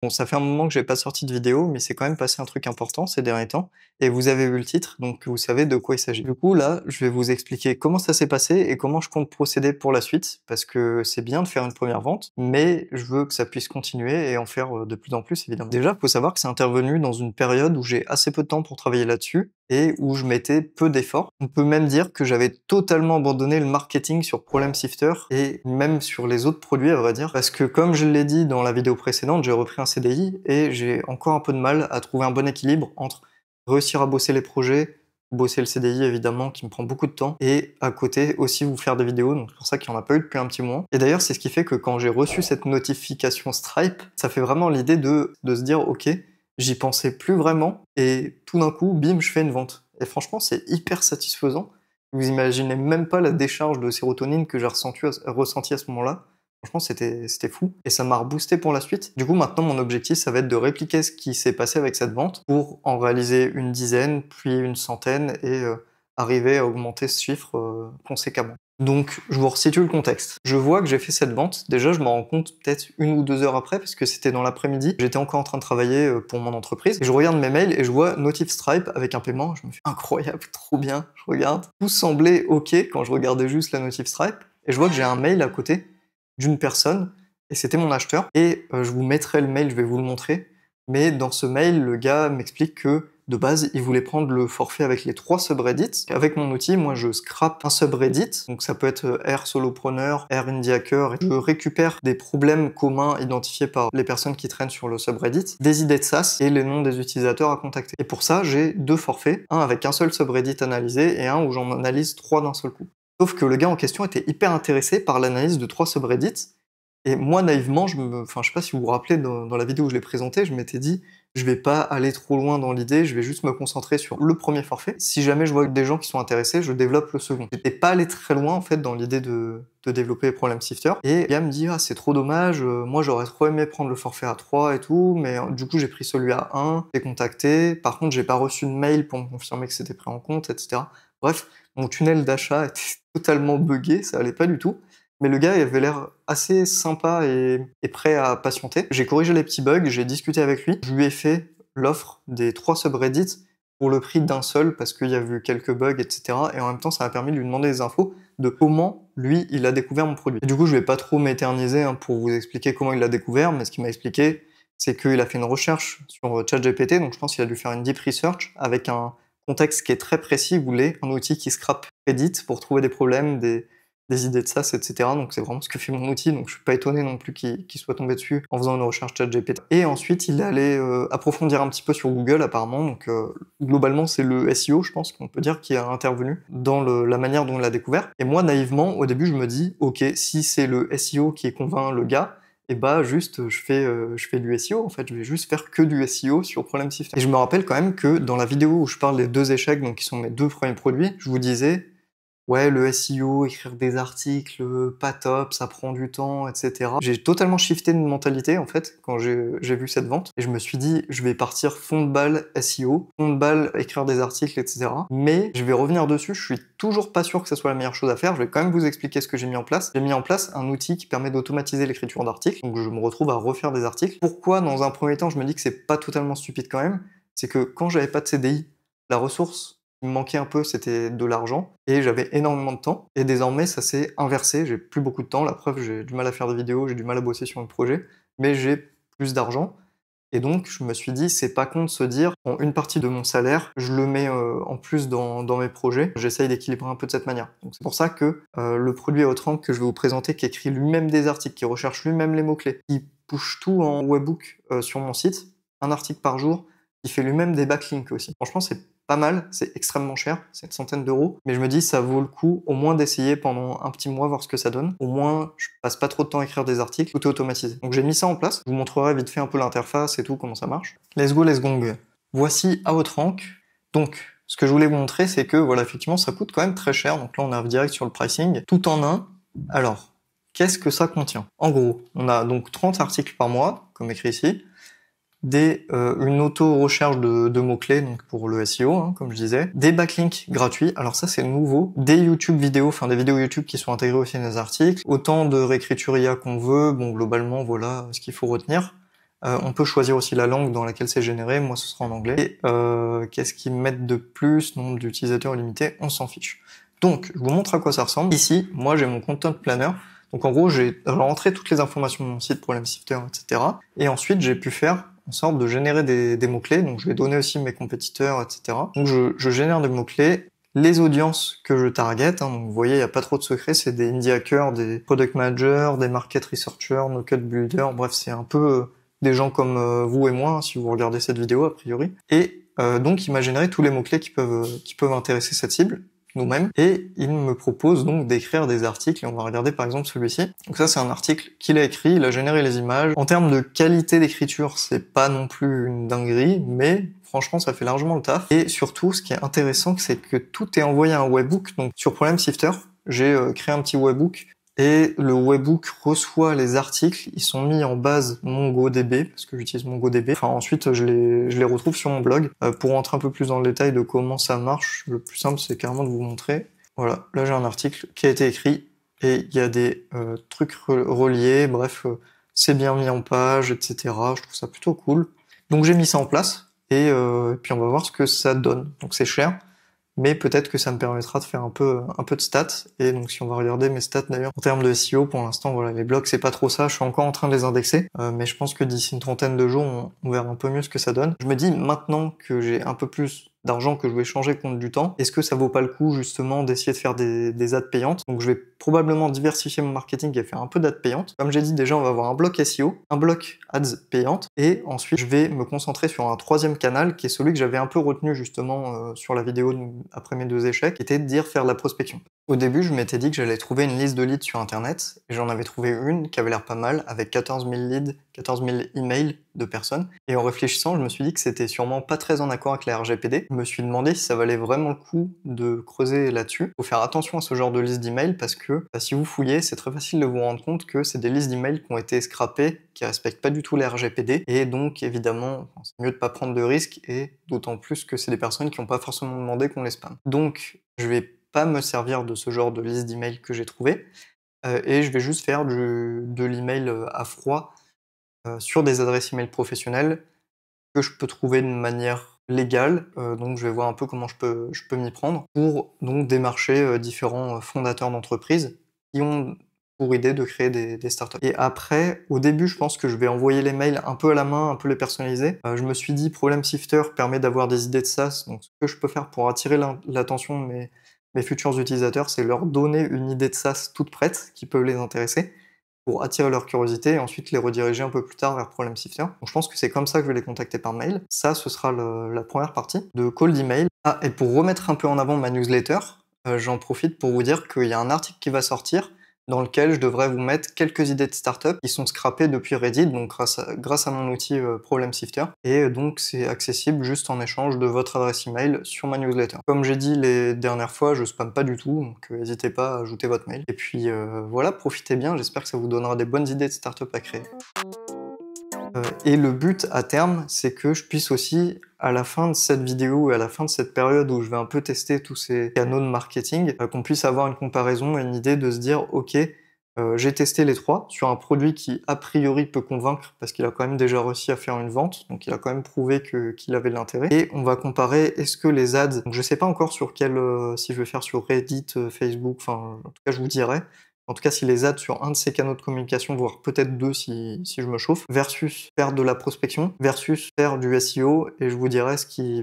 Bon, ça fait un moment que j'ai pas sorti de vidéo, mais c'est quand même passé un truc important ces derniers temps, et vous avez vu le titre, donc vous savez de quoi il s'agit. Du coup, là, je vais vous expliquer comment ça s'est passé et comment je compte procéder pour la suite, parce que c'est bien de faire une première vente, mais je veux que ça puisse continuer et en faire de plus en plus, évidemment. Déjà, faut savoir que c'est intervenu dans une période où j'ai assez peu de temps pour travailler là-dessus, et où je mettais peu d'efforts. On peut même dire que j'avais totalement abandonné le marketing sur Problem Sifter, et même sur les autres produits, à vrai dire, parce que comme je l'ai dit dans la vidéo précédente, j'ai repris un CDI, et j'ai encore un peu de mal à trouver un bon équilibre entre réussir à bosser les projets, bosser le CDI évidemment qui me prend beaucoup de temps, et à côté aussi vous faire des vidéos, donc c'est pour ça qu'il n'y en a pas eu depuis un petit mois. Et d'ailleurs c'est ce qui fait que quand j'ai reçu cette notification Stripe, ça fait vraiment l'idée de se dire ok, j'y pensais plus vraiment, et tout d'un coup, bim, je fais une vente. Et franchement c'est hyper satisfaisant. Vous imaginez même pas la décharge de sérotonine que j'ai ressenti à ce moment-là. Franchement, c'était fou. Et ça m'a reboosté pour la suite. Du coup, maintenant, mon objectif, ça va être de répliquer ce qui s'est passé avec cette vente pour en réaliser une dizaine, puis une centaine, et arriver à augmenter ce chiffre conséquemment. Donc, je vous resitue le contexte. Je vois que j'ai fait cette vente. Déjà, je m'en rends compte peut-être 1 ou 2 heures après, parce que c'était dans l'après-midi. J'étais encore en train de travailler pour mon entreprise. Et je regarde mes mails et je vois Notif Stripe avec un paiement. Je me fais incroyable, trop bien. Je regarde. Tout semblait OK quand je regardais juste la Notif Stripe. Et je vois que j'ai un mail à côté d'une personne, et c'était mon acheteur. Et je vous mettrai le mail, je vais vous le montrer. Mais dans ce mail, le gars m'explique que de base, il voulait prendre le forfait avec les 3 subreddits. Avec mon outil, moi, je scrape un subreddit. Donc ça peut être R solopreneur, R indie hacker. Je récupère des problèmes communs identifiés par les personnes qui traînent sur le subreddit, des idées de SaaS et les noms des utilisateurs à contacter. Et pour ça, j'ai 2 forfaits. Un avec un seul subreddit analysé et un où j'en analyse 3 d'un seul coup. Sauf que le gars en question était hyper intéressé par l'analyse de 3 subreddits. Et moi, naïvement, enfin, je sais pas si vous vous rappelez, dans la vidéo où je l'ai présenté, je m'étais dit, je vais pas aller trop loin dans l'idée, je vais juste me concentrer sur le premier forfait. Si jamais je vois des gens qui sont intéressés, je développe le second. J'étais pas allé très loin, en fait, dans l'idée de développer Problem Sifter. Et le gars me dit, ah, c'est trop dommage, moi, j'aurais trop aimé prendre le forfait à 3 et tout, mais du coup, j'ai pris celui à 1, j'ai contacté. Par contre, j'ai pas reçu de mail pour me confirmer que c'était pris en compte, etc. Bref, mon tunnel d'achat était totalement buggé, ça allait pas du tout. Mais le gars, il avait l'air assez sympa et prêt à patienter. J'ai corrigé les petits bugs, j'ai discuté avec lui. Je lui ai fait l'offre des 3 subreddits pour le prix d'un seul parce qu'il y a eu quelques bugs, etc. Et en même temps, ça m'a permis de lui demander des infos de comment, lui, il a découvert mon produit. Et du coup, je vais pas trop m'éterniser pour vous expliquer comment il l'a découvert, mais ce qu'il m'a expliqué, c'est qu'il a fait une recherche sur ChatGPT, donc je pense qu'il a dû faire une deep research avec un contexte qui est très précis. Il voulait un outil qui scrape Reddit pour trouver des problèmes, des idées de SaaS, etc. Donc c'est vraiment ce que fait mon outil, donc je suis pas étonné non plus qu'il soit tombé dessus en faisant une recherche ChatGPT. Et ensuite, il est allé approfondir un petit peu sur Google apparemment, donc globalement c'est le SEO, je pense qu'on peut dire, qui a intervenu dans la manière dont il l'a découvert. Et moi, naïvement, au début, je me dis, ok, si c'est le SEO qui convainc le gars, et bah juste je fais du SEO en fait, je vais juste faire que du SEO sur Problem Sifter. Et je me rappelle quand même que dans la vidéo où je parle des 2 échecs, donc qui sont mes 2 premiers produits, je vous disais ouais, le SEO, écrire des articles, pas top, ça prend du temps, etc. J'ai totalement shifté de mentalité, en fait, quand j'ai vu cette vente. Et je me suis dit, je vais partir fond de balle SEO, fond de balle écrire des articles, etc. Mais je vais revenir dessus, je suis toujours pas sûr que ça soit la meilleure chose à faire. Je vais quand même vous expliquer ce que j'ai mis en place. J'ai mis en place un outil qui permet d'automatiser l'écriture d'articles. Donc je me retrouve à refaire des articles. Pourquoi, dans un premier temps, je me dis que c'est pas totalement stupide quand même? C'est que quand j'avais pas de CDI, la ressource il me manquait un peu, c'était de l'argent, et j'avais énormément de temps, et désormais ça s'est inversé, j'ai plus beaucoup de temps, la preuve j'ai du mal à faire des vidéos, j'ai du mal à bosser sur le projet, mais j'ai plus d'argent, et donc je me suis dit c'est pas con de se dire, bon, une partie de mon salaire, je le mets en plus dans mes projets, j'essaye d'équilibrer un peu de cette manière. Donc c'est pour ça que le produit Outrank que je vais vous présenter, qui écrit lui-même des articles, qui recherche lui-même les mots-clés, qui push tout en webbook sur mon site, un article par jour, qui fait lui-même des backlinks aussi. Franchement c'est pas mal, c'est extrêmement cher, c'est une centaine d'euros, mais je me dis ça vaut le coup au moins d'essayer pendant un petit mois, voir ce que ça donne. Au moins, je passe pas trop de temps à écrire des articles, tout est automatisé. Donc j'ai mis ça en place, je vous montrerai vite fait un peu l'interface et tout, comment ça marche. Let's go, let's gong. Voici Outrank. Donc, ce que je voulais vous montrer, c'est que voilà, effectivement, ça coûte quand même très cher, donc là on arrive direct sur le pricing, tout en un. Alors, qu'est-ce que ça contient? En gros, on a donc 30 articles par mois, comme écrit ici, une auto-recherche de mots-clés, donc pour le SEO, hein, comme je disais, des backlinks gratuits, alors ça c'est nouveau, des YouTube vidéos, enfin des vidéos YouTube qui sont intégrées aussi dans les articles, autant de réécriture IA qu'on veut, bon globalement voilà ce qu'il faut retenir, On peut choisir aussi la langue dans laquelle c'est généré, moi ce sera en anglais. Et qu'est-ce qu'ils mettent de plus? Nombre d'utilisateurs illimité, on s'en fiche. Donc, je vous montre à quoi ça ressemble. Ici, moi j'ai mon content planner. Donc en gros, j'ai rentré toutes les informations de mon site, Problem Shifter, etc. Et ensuite, j'ai pu faire en sorte de générer des mots-clés. Donc je vais donner aussi mes compétiteurs, etc. Donc je génère des mots-clés. Les audiences que je target, donc vous voyez, il n'y a pas trop de secrets, c'est des indie hackers, des product managers, des market researchers, no-code builders, bref, c'est un peu des gens comme vous et moi, si vous regardez cette vidéo, a priori. Et donc, il m'a généré tous les mots-clés qui peuvent intéresser cette cible, nous-mêmes, et il me propose donc d'écrire des articles, et on va regarder par exemple celui-ci. Donc ça, c'est un article qu'il a écrit, il a généré les images. En termes de qualité d'écriture, c'est pas non plus une dinguerie, mais franchement, ça fait largement le taf. Et surtout, ce qui est intéressant, c'est que tout est envoyé à un webhook. Donc sur Problem Shifter, j'ai créé un petit webhook et le webhook reçoit les articles, ils sont mis en base MongoDB, parce que j'utilise MongoDB. Enfin, ensuite, je les retrouve sur mon blog. Pour rentrer un peu plus dans le détail de comment ça marche, le plus simple, c'est carrément de vous montrer. Voilà, là j'ai un article qui a été écrit, et il y a des trucs reliés, bref, c'est bien mis en page, etc. Je trouve ça plutôt cool. Donc j'ai mis ça en place, et puis on va voir ce que ça donne. Donc c'est cher, mais peut-être que ça me permettra de faire un peu de stats. Et donc si on va regarder mes stats d'ailleurs en termes de SEO, pour l'instant voilà, les blogs c'est pas trop ça, je suis encore en train de les indexer, mais je pense que d'ici une trentaine de jours on verra un peu mieux ce que ça donne. Je me dis maintenant que j'ai un peu plus d'argent, que je vais changer contre du temps, est-ce que ça vaut pas le coup justement d'essayer de faire des ads payantes? Donc je vais probablement diversifier mon marketing et faire un peu d'ads payantes. Comme j'ai dit déjà, on va avoir un bloc SEO, un bloc ads payantes, et ensuite je vais me concentrer sur un troisième canal qui est celui que j'avais un peu retenu justement sur la vidéo après mes 2 échecs, qui était de dire faire de la prospection. Au début, je m'étais dit que j'allais trouver une liste de leads sur internet, et j'en avais trouvé une qui avait l'air pas mal, avec 14 000 leads, 14 000 emails de personnes. Et en réfléchissant, je me suis dit que c'était sûrement pas très en accord avec la RGPD. Je me suis demandé si ça valait vraiment le coup de creuser là-dessus. Faut faire attention à ce genre de liste d'emails parce que si vous fouillez, c'est très facile de vous rendre compte que c'est des listes d'emails qui ont été scrappées, qui respectent pas du tout la RGPD. Et donc, évidemment, c'est mieux de pas prendre de risques, et d'autant plus que c'est des personnes qui n'ont pas forcément demandé qu'on les spamme. Donc, je vais pas me servir de ce genre de liste d'emails que j'ai trouvé, et je vais juste faire de l'email à froid sur des adresses email professionnelles que je peux trouver de manière légale. Donc je vais voir un peu comment je peux m'y prendre pour donc démarcher différents fondateurs d'entreprises qui ont pour idée de créer des startups. Et après, au début, je pense que je vais envoyer les mails un peu à la main, un peu les personnaliser. Je me suis dit, Problem Shifter permet d'avoir des idées de SaaS, donc ce que je peux faire pour attirer l'attention de mes futurs utilisateurs, c'est leur donner une idée de SaaS toute prête qui peut les intéresser, pour attirer leur curiosité et ensuite les rediriger un peu plus tard vers Problem Shifter. Donc je pense que c'est comme ça que je vais les contacter par mail. Ça, ce sera la première partie de call d'email. Ah, et pour remettre un peu en avant ma newsletter, j'en profite pour vous dire qu'il y a un article qui va sortir dans lequel je devrais vous mettre quelques idées de startups qui sont scrappées depuis Reddit, donc grâce à mon outil Problem Shifter. Et donc c'est accessible juste en échange de votre adresse email sur ma newsletter. Comme j'ai dit les dernières fois, je spamme pas du tout, donc n'hésitez pas à ajouter votre mail. Et puis voilà, profitez bien, j'espère que ça vous donnera des bonnes idées de startups à créer. Et le but à terme, c'est que je puisse aussi, à la fin de cette vidéo et à la fin de cette période où je vais un peu tester tous ces canaux de marketing, qu'on puisse avoir une comparaison et une idée de se dire, ok, j'ai testé les 3 sur un produit qui a priori peut convaincre parce qu'il a quand même déjà réussi à faire une vente, donc il a quand même prouvé qu'il avait de l'intérêt. Et on va comparer, est-ce que les ads, donc je sais pas encore sur quel, si je vais faire sur Reddit, Facebook, enfin en tout cas je vous dirai. En tout cas, si les ads sur un de ces canaux de communication, voire peut-être 2 si je me chauffe, versus faire de la prospection, versus faire du SEO, et je vous dirai ce qui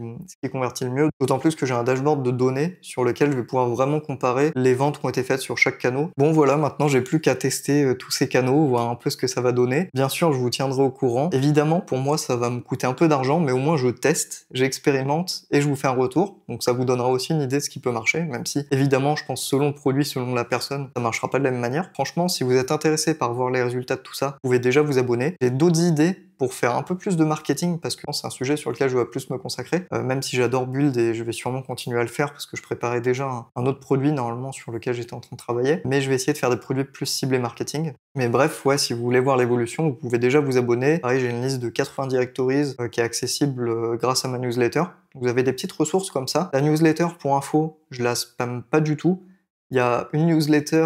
convertit le mieux. D'autant plus que j'ai un dashboard de données sur lequel je vais pouvoir vraiment comparer les ventes qui ont été faites sur chaque canal. Bon voilà, maintenant j'ai plus qu'à tester tous ces canaux, voir un peu ce que ça va donner. Bien sûr, je vous tiendrai au courant. Évidemment, pour moi, ça va me coûter un peu d'argent, mais au moins je teste, j'expérimente, et je vous fais un retour. Donc ça vous donnera aussi une idée de ce qui peut marcher, même si, évidemment, je pense selon le produit, selon la personne, ça marchera pas de la même manière. Franchement, si vous êtes intéressé par voir les résultats de tout ça, vous pouvez déjà vous abonner. J'ai d'autres idées pour faire un peu plus de marketing, parce que c'est un sujet sur lequel je dois plus me consacrer, même si j'adore Build et je vais sûrement continuer à le faire parce que je préparais déjà un autre produit normalement sur lequel j'étais en train de travailler, mais je vais essayer de faire des produits plus ciblés marketing. Mais bref, ouais, si vous voulez voir l'évolution, vous pouvez déjà vous abonner. Pareil, j'ai une liste de 80 directories qui est accessible grâce à ma newsletter. Vous avez des petites ressources comme ça. La newsletter, pour info, je la spamme pas du tout. Il y a une newsletter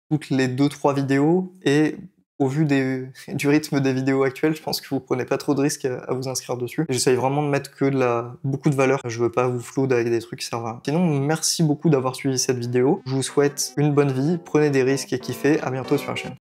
toutes les 2-3 vidéos, et Au vu du rythme des vidéos actuelles, je pense que vous prenez pas trop de risques à vous inscrire dessus. J'essaye vraiment de mettre que beaucoup de valeur. Je veux pas vous flouder avec des trucs qui servent à rien. Sinon, merci beaucoup d'avoir suivi cette vidéo. Je vous souhaite une bonne vie, prenez des risques et kiffez. À bientôt sur la chaîne.